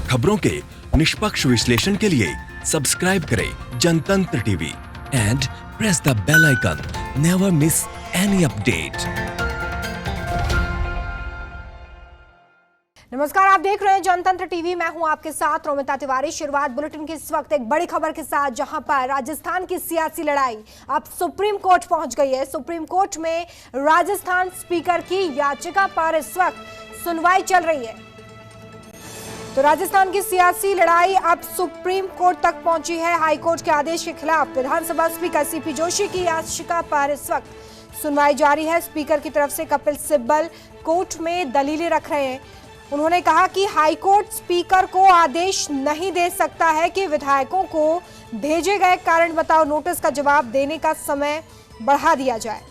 खबरों के निष्पक्ष विश्लेषण के लिए सब्सक्राइब करें Jantantra TV and press the bell icon. Never miss any update. नमस्कार, आप देख रहे हैं जनतंत्र टीवी। मैं हूं आपके साथ रोमिता तिवारी। शुरुआत बुलेटिन की इस वक्त एक बड़ी खबर के साथ, जहां पर राजस्थान की सियासी लड़ाई अब सुप्रीम कोर्ट पहुंच गई है। सुप्रीम कोर्ट में राजस्थान स्पीकर की याचिका पर इस वक्त सुनवाई चल रही है। तो राजस्थान की सियासी लड़ाई अब सुप्रीम कोर्ट तक पहुंची है। हाईकोर्ट के आदेश के खिलाफ विधानसभा स्पीकर सीपी जोशी की याचिका पर इस वक्त सुनवाई जारी है। स्पीकर की तरफ से कपिल सिब्बल कोर्ट में दलीलें रख रहे हैं। उन्होंने कहा कि हाईकोर्ट स्पीकर को आदेश नहीं दे सकता है कि विधायकों को भेजे गए कारण बताओ नोटिस का जवाब देने का समय बढ़ा दिया जाए।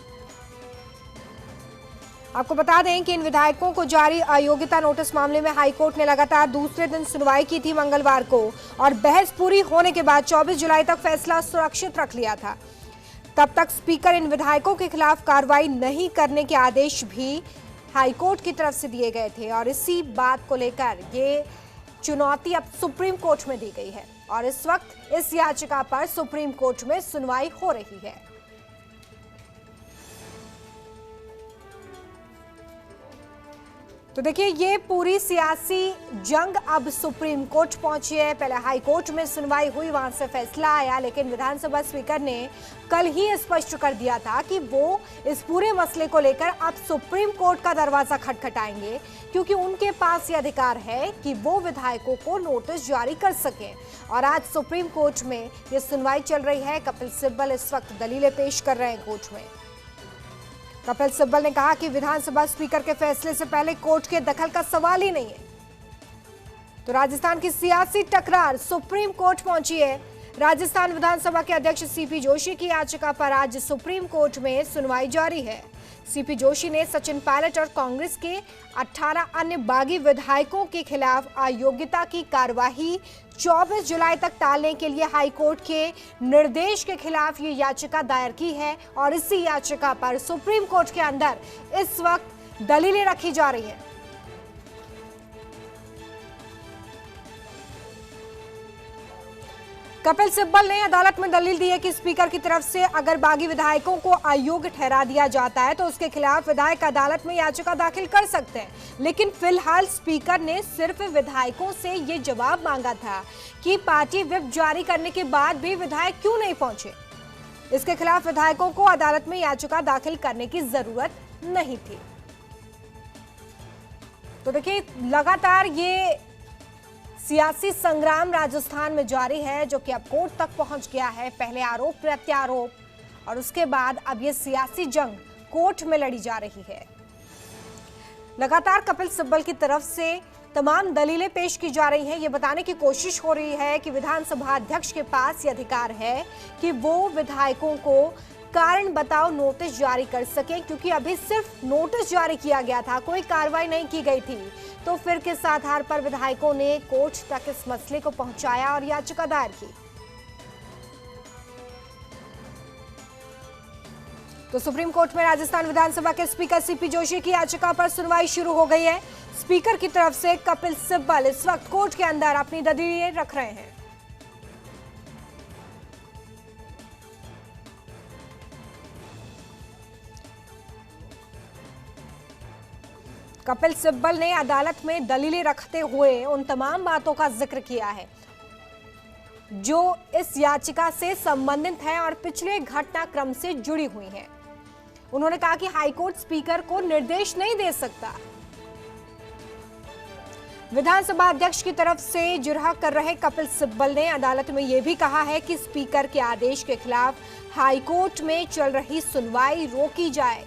आपको बता दें कि इन विधायकों को जारी अयोग्यता नोटिस मामले में हाईकोर्ट ने लगातार दूसरे दिन सुनवाई की थी मंगलवार को, और बहस पूरी होने के बाद 24 जुलाई तक फैसला सुरक्षित रख लिया था। तब तक स्पीकर इन विधायकों के खिलाफ कार्रवाई नहीं करने के आदेश भी हाईकोर्ट की तरफ से दिए गए थे, और इसी बात को लेकर ये चुनौती अब सुप्रीम कोर्ट में दी गई है, और इस वक्त इस याचिका पर सुप्रीम कोर्ट में सुनवाई हो रही है। तो देखिए, ये पूरी सियासी जंग अब सुप्रीम कोर्ट पहुंची है। पहले हाई कोर्ट में सुनवाई हुई, वहां से फैसला आया, लेकिन विधानसभा स्पीकर ने कल ही स्पष्ट कर दिया था कि वो इस पूरे मसले को लेकर अब सुप्रीम कोर्ट का दरवाजा खटखटाएंगे, क्योंकि उनके पास ये अधिकार है कि वो विधायकों को नोटिस जारी कर सकें। और आज सुप्रीम कोर्ट में ये सुनवाई चल रही है। कपिल सिब्बल इस वक्त दलीलें पेश कर रहे हैं कोर्ट में। कपिल सिब्बल ने कहा कि विधानसभा स्पीकर के फैसले से पहले कोर्ट के दखल का सवाल ही नहीं है। तो राजस्थान की सियासी टकरार सुप्रीम कोर्ट पहुंची है। राजस्थान विधानसभा के अध्यक्ष सीपी जोशी की याचिका पर आज सुप्रीम कोर्ट में सुनवाई जारी है। सीपी जोशी ने सचिन पायलट और कांग्रेस के 18 अन्य बागी विधायकों के खिलाफ अयोग्यता की कार्यवाही 24 जुलाई तक टालने के लिए हाईकोर्ट के निर्देश के खिलाफ ये याचिका दायर की है, और इसी याचिका पर सुप्रीम कोर्ट के अंदर इस वक्त दलीलें रखी जा रही हैं। कपिल सिब्बल ने अदालत में दलील दी है कि स्पीकर की तरफ से अगर बागी विधायकों को अयोग्य ठहरा दिया जाता है तो उसके खिलाफ विधायक अदालत में याचिका दाखिल कर सकते हैं। लेकिन फिलहाल स्पीकर ने सिर्फ विधायकों से ये जवाब मांगा था कि पार्टी व्हिप जारी करने के बाद भी विधायक क्यों नहीं पहुंचे। इसके खिलाफ विधायकों को अदालत में याचिका दाखिल करने की जरूरत नहीं थी। तो देखिए, लगातार ये सियासी संग्राम राजस्थान में जारी है, जो कि अब कोर्ट तक पहुंच गया है। पहले आरोप प्रत्यारोप, और उसके बाद अब ये सियासी जंग कोर्ट में लड़ी जा रही है। लगातार कपिल सिब्बल की तरफ से तमाम दलीलें पेश की जा रही हैं। ये बताने की कोशिश हो रही है कि विधानसभा अध्यक्ष के पास ये अधिकार है कि वो विधायकों को कारण बताओ नोटिस जारी कर सकें, क्योंकि अभी सिर्फ नोटिस जारी किया गया था, कोई कार्रवाई नहीं की गई थी। तो फिर किस आधार पर विधायकों ने कोर्ट तक इस मसले को पहुंचाया और याचिका दायर की। तो सुप्रीम कोर्ट में राजस्थान विधानसभा के स्पीकर सीपी जोशी की याचिका पर सुनवाई शुरू हो गई है। स्पीकर की तरफ से कपिल सिब्बल इस वक्त कोर्ट के अंदर अपनी दलीलें रख रहे हैं। कपिल सिब्बल ने अदालत में दलीलें रखते हुए उन तमाम बातों का जिक्र किया है जो इस याचिका से संबंधित है और पिछले घटनाक्रम से जुड़ी हुई हैं। उन्होंने कहा कि हाईकोर्ट स्पीकर को निर्देश नहीं दे सकता। विधानसभा अध्यक्ष की तरफ से जिरह कर रहे कपिल सिब्बल ने अदालत में यह भी कहा है कि स्पीकर के आदेश के खिलाफ हाईकोर्ट में चल रही सुनवाई रोकी जाए।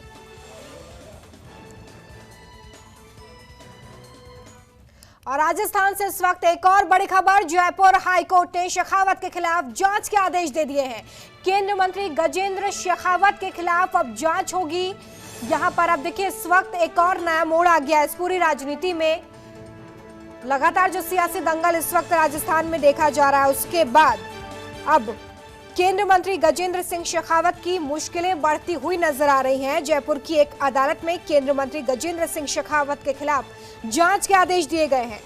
और राजस्थान से इस वक्त एक और बड़ी खबर, जयपुर हाईकोर्ट ने शेखावत के खिलाफ जांच के आदेश दे दिए हैं। केंद्रीय मंत्री गजेंद्र शेखावत के खिलाफ अब जांच होगी। यहां पर अब देखिए, इस वक्त एक और नया मोड़ आ गया इस पूरी राजनीति में। लगातार जो सियासी दंगल इस वक्त राजस्थान में देखा जा रहा है, उसके बाद अब केंद्रीय मंत्री गजेंद्र सिंह शेखावत की मुश्किलें बढ़ती हुई नजर आ रही हैं। जयपुर की एक अदालत में केंद्रीय मंत्री गजेंद्र सिंह शेखावत के खिलाफ जांच के आदेश दिए गए हैं।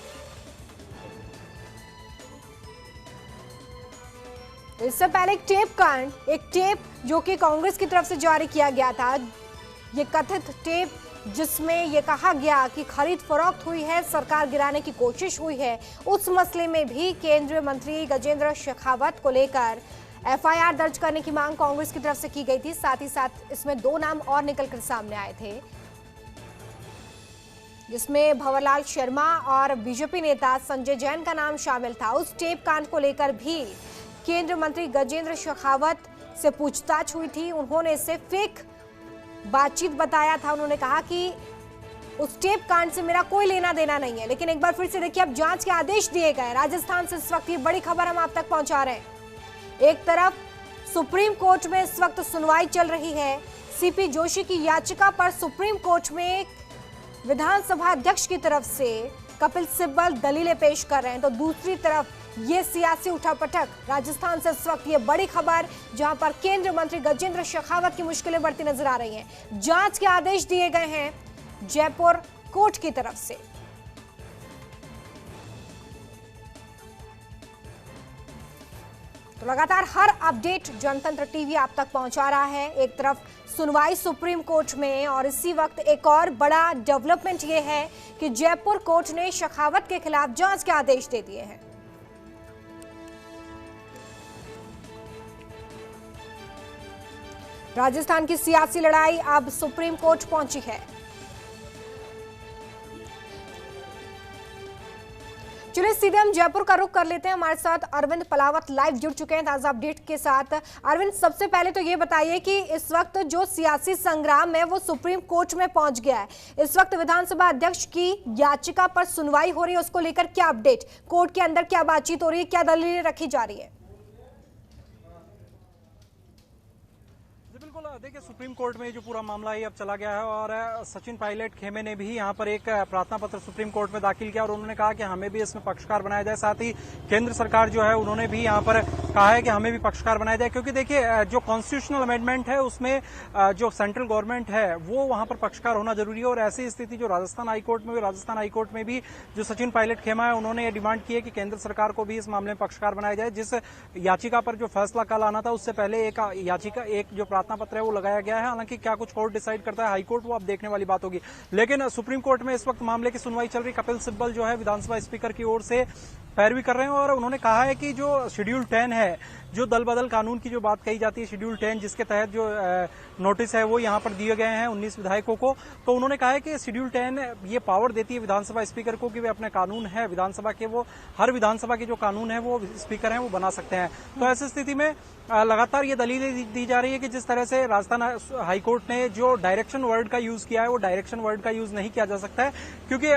इससे पहले एक टेप जो कि कांग्रेस की तरफ से जारी किया गया था, ये कथित टेप जिसमें यह कहा गया कि खरीद फरोख्त हुई है, सरकार गिराने की कोशिश हुई है, उस मसले में भी केंद्रीय मंत्री गजेंद्र शेखावत को लेकर एफआईआर दर्ज करने की मांग कांग्रेस की तरफ से की गई थी। साथ ही साथ इसमें 2 नाम और निकलकर सामने आए थे, जिसमें भंवरलाल शर्मा और बीजेपी नेता संजय जैन का नाम शामिल था। उस टेप कांड को लेकर भी केंद्रीय मंत्री गजेंद्र शेखावत से पूछताछ हुई थी। उन्होंने इसे फेक बातचीत बताया था। उन्होंने कहा कि उस टेप कांड से मेरा कोई लेना देना नहीं है। लेकिन एक बार फिर से देखिए, अब जांच के आदेश दिए गए। राजस्थान से इस वक्त ये बड़ी खबर हम आप तक पहुंचा रहे हैं। एक तरफ सुप्रीम कोर्ट में इस वक्त सुनवाई चल रही है। सीपी जोशी की याचिका पर सुप्रीम कोर्ट में विधानसभा अध्यक्ष की तरफ से कपिल सिब्बल दलीलें पेश कर रहे हैं, तो दूसरी तरफ ये सियासी उठापटक। राजस्थान से इस वक्त ये बड़ी खबर, जहां पर केंद्रीय मंत्री गजेंद्र शेखावत की मुश्किलें बढ़ती नजर आ रही हैं। जांच के आदेश दिए गए हैं जयपुर कोर्ट की तरफ से। तो लगातार हर अपडेट जनतंत्र टीवी आप तक पहुंचा रहा है। एक तरफ सुनवाई सुप्रीम कोर्ट में, और इसी वक्त एक और बड़ा डेवलपमेंट यह है कि जयपुर कोर्ट ने शेखावत के खिलाफ जांच के आदेश दे दिए हैं। राजस्थान की सियासी लड़ाई अब सुप्रीम कोर्ट पहुंची है। चलिए सीधे हम जयपुर का रुख कर लेते हैं। हमारे साथ अरविंद पलावत लाइव जुड़ चुके हैं ताजा अपडेट के साथ। अरविंद, सबसे पहले तो ये बताइए कि इस वक्त जो सियासी संग्राम है वो सुप्रीम कोर्ट में पहुंच गया है। इस वक्त विधानसभा अध्यक्ष की याचिका पर सुनवाई हो रही है, उसको लेकर क्या अपडेट, कोर्ट के अंदर क्या बातचीत हो रही है, क्या दलीलें रखी जा रही है? बिल्कुल, देखिए सुप्रीम कोर्ट में जो पूरा मामला है अब चला गया है, और सचिन पायलट खेमे ने भी यहाँ पर एक प्रार्थना पत्र सुप्रीम कोर्ट में दाखिल किया, और उन्होंने कहा कि हमें भी इसमें पक्षकार बनाया जाए। साथ ही केंद्र सरकार जो है उन्होंने भी यहाँ पर कहा है कि हमें भी पक्षकार बनाया जाए, क्योंकि देखिए जो कॉन्स्टिट्यूशनल अमेंडमेंट है उसमें जो सेंट्रल गवर्नमेंट है वो वहां पर पक्षकार होना जरूरी है। और ऐसी स्थिति जो राजस्थान हाईकोर्ट में भी जो सचिन पायलट खेमा है उन्होंने ये डिमांड की है कि केंद्र सरकार को भी इस मामले में पक्षकार बनाया जाए। जिस याचिका पर जो फैसला कल आना था उससे पहले एक जो प्रार्थना पत्र है वो लगाया गया है। हालांकि क्या कुछ कोर्ट डिसाइड करता है हाईकोर्ट, वो अब देखने वाली बात होगी। लेकिन सुप्रीम कोर्ट में इस वक्त मामले की सुनवाई चल रही। कपिल सिब्बल जो है विधानसभा स्पीकर की ओर से पैरवी कर रहे हैं, और उन्होंने कहा है कि जो शेड्यूल 10 है, जो दल बदल कानून की जो बात कही जाती है, शेड्यूल 10 जिसके तहत जो नोटिस है वो यहाँ पर दिए गए हैं 19 विधायकों को, तो उन्होंने कहा है कि शेड्यूल 10 ये पावर देती है विधानसभा स्पीकर को कि वे अपने कानून है विधानसभा के, वो हर विधानसभा के जो कानून है वो स्पीकर हैं वो बना सकते हैं। तो ऐसी स्थिति में लगातार ये दलीलें दी जा रही है कि जिस तरह से राजस्थान हाईकोर्ट ने जो डायरेक्शन वर्ड का यूज किया है वो डायरेक्शन वर्ड का यूज नहीं किया जा सकता है, क्योंकि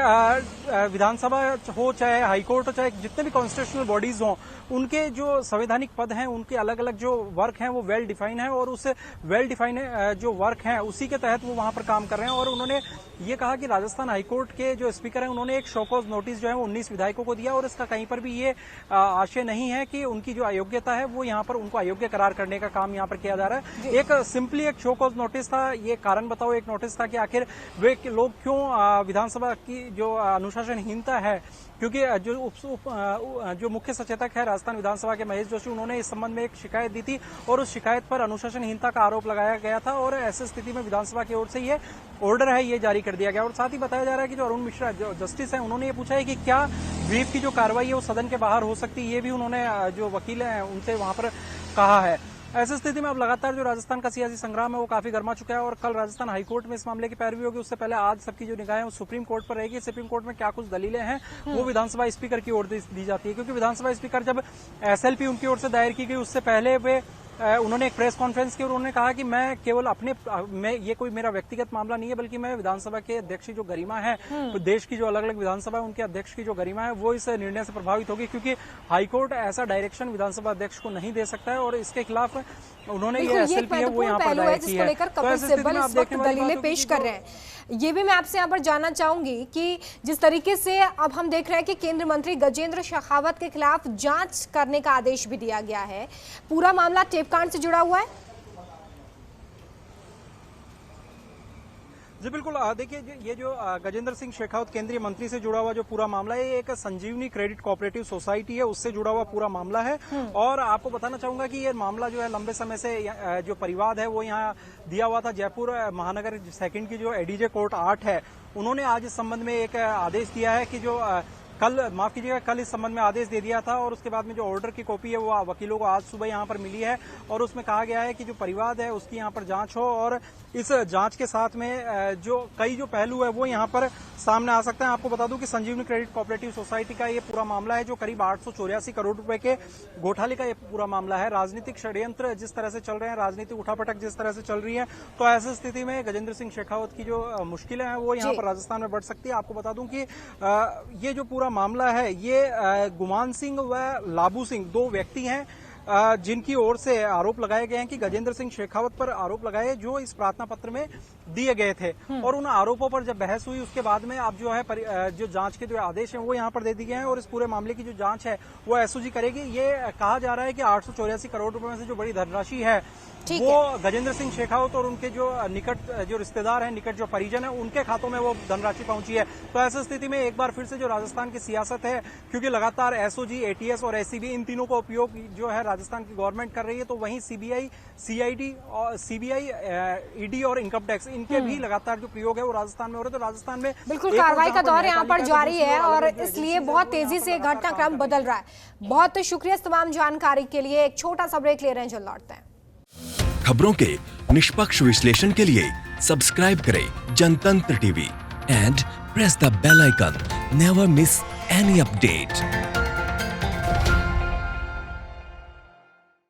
विधानसभा हो चाहे हाईकोर्ट हो चाहे जितने भी कॉन्स्टिट्यूशनल बॉडीज हों, उनके जो संवैधानिक पद हैं उनके अलग अलग जो वर्क हैं वो वेल डिफाइन है, और उस वेल डिफाइन जो वर्क हैं उसी के तहत वो वहां पर काम कर रहे हैं। और उन्होंने ये कहा कि राजस्थान हाईकोर्ट के जो स्पीकर हैं उन्होंने एक शोकॉज नोटिस जो है वो 19 विधायकों को दिया, और इसका कहीं पर भी ये आशय नहीं है कि उनकी जो अयोग्यता है वो यहाँ पर उनको अयोग्य करार करने का काम यहाँ पर किया जा रहा है। एक सिंपली एक शोकॉज नोटिस था, ये कारण बताओ एक नोटिस था कि आखिर वे लोग क्यों विधानसभा की जो अनुशासनहीनता है, क्योंकि जो मुख्य सचेतक है राजस्थान विधानसभा के महेश जोशी, उन्होंने इस संबंध में एक शिकायत दी थी और उस शिकायत पर अनुशासनहीनता का आरोप लगाया गया था, और ऐसी स्थिति में विधानसभा की ओर से ये ऑर्डर है ये जारी कर दिया गया। और साथ ही बताया जा रहा है कि जो अरुण मिश्रा जो जस्टिस है उन्होंने ये पूछा है कि क्या ब्रीफ की जो कार्रवाई है वो सदन के बाहर हो सकती है, ये भी उन्होंने जो वकील हैं उनसे वहां पर कहा है। ऐसी स्थिति में अब लगातार जो राजस्थान का सियासी संग्राम है वो काफी गर्मा चुका है, और कल राजस्थान हाईकोर्ट में इस मामले की पैरवी होगी, उससे पहले आज सबकी जो निगाहें वो सुप्रीम कोर्ट पर रहेगी। सुप्रीम कोर्ट में क्या कुछ दलीलें हैं वो विधानसभा स्पीकर की ओर दी जाती है, क्योंकि विधानसभा स्पीकर जब एसएलपी उनकी ओर से दायर की गई उससे पहले वे उन्होंने एक प्रेस कॉन्फ्रेंस की और उन्होंने कहा कि मैं केवल ये कोई मेरा व्यक्तिगत मामला नहीं है, बल्कि मैं विधानसभा के अध्यक्ष की जो गरिमा है, तो देश की जो अलग अलग विधानसभा है उनके अध्यक्ष की जो गरिमा है वो इस निर्णय से प्रभावित होगी, क्योंकि हाईकोर्ट ऐसा डायरेक्शन विधानसभा अध्यक्ष को नहीं दे सकता है, और इसके खिलाफ उन्होंने ये एसएलपी है वो यहाँ पर दायर की है। कपिल सिब्बल इस वक्त दलीलें पेश कर रहे हैं। ये भी मैं आपसे यहाँ पर जानना चाहूंगी कि जिस तरीके से अब हम देख रहे हैं कि केंद्रीय मंत्री गजेंद्र शेखावत के खिलाफ जांच करने का आदेश भी दिया गया है, पूरा मामला टेप कांड से जुड़ा हुआ है? जी बिल्कुल, देखिए ये जो गजेंद्र सिंह शेखावत केंद्रीय मंत्री से जुड़ा हुआ जो पूरा मामला है, ये एक संजीवनी क्रेडिट कोऑपरेटिव सोसाइटी है, उससे जुड़ा हुआ पूरा मामला है। और आपको बताना चाहूंगा कि ये मामला जो है लंबे समय से जो परिवाद है वो यहाँ दिया हुआ था। जयपुर महानगर सेकंड की जो एडीजे कोर्ट 8 है, उन्होंने आज इस संबंध में एक आदेश दिया है कि जो कल इस संबंध में आदेश दे दिया था। और उसके बाद में जो ऑर्डर की कॉपी है वो वकीलों को आज सुबह यहाँ पर मिली है और उसमें कहा गया है कि जो परिवाद है उसकी यहाँ पर जांच हो और इस जांच के साथ में जो कई जो पहलू है वो यहाँ पर सामने आ सकते हैं। आपको बता दूं कि संजीवनी क्रेडिट कोऑपरेटिव सोसाइटी का ये पूरा मामला है जो करीब 884 करोड़ रुपए के घोटाले का ये पूरा मामला है। राजनीतिक षड्यंत्र जिस तरह से चल रहे हैं, राजनीतिक उठापटक जिस तरह से चल रही है, तो ऐसी स्थिति में गजेंद्र सिंह शेखावत की जो मुश्किलें हैं वो यहाँ पर राजस्थान में बढ़ सकती है। आपको बता दूं कि ये जो पूरा मामला है ये गुमान सिंह व लाबू सिंह, दो व्यक्ति हैं जिनकी ओर से आरोप लगाए गए हैं कि गजेंद्र सिंह शेखावत पर आरोप लगाए जो इस प्रार्थना पत्र में दिए गए थे। और उन आरोपों पर जब बहस हुई उसके बाद में अब जो है जो जांच के जो आदेश हैं वो यहाँ पर दे दिए गए हैं और इस पूरे मामले की जो जांच है वो एसओजी करेगी। ये कहा जा रहा है कि 884 करोड़ रुपए में से जो बड़ी धनराशि है वो गजेंद्र सिंह शेखावत और उनके जो निकट जो रिश्तेदार हैं, निकट जो परिजन है, उनके खातों में वो धनराशि पहुंची है। तो ऐसी स्थिति में एक बार फिर से जो राजस्थान की सियासत है, क्योंकि लगातार एसओजी, एटीएस और एसीबी इन तीनों का उपयोग जो है राजस्थान की गवर्नमेंट कर रही है, तो वहीं सीबीआई, सीआईडी और सीबीआई, ईडी और इनकम टैक्स, इनके भी लगातार जो प्रयोग है वो राजस्थान में हो रहे हैं। तो राजस्थान में बिल्कुल कार्रवाई का दौर यहाँ पर जारी है और इसलिए बहुत तेजी से घटनाक्रम बदल रहा है। बहुत शुक्रिया तमाम जानकारी के लिए। एक छोटा सा ब्रेक ले रहे हैं, जल्द लौटते हैं। खबरों के निष्पक्ष विश्लेषण के लिए सब्सक्राइब करें Jantantra TV and press the bell icon. Never miss any update.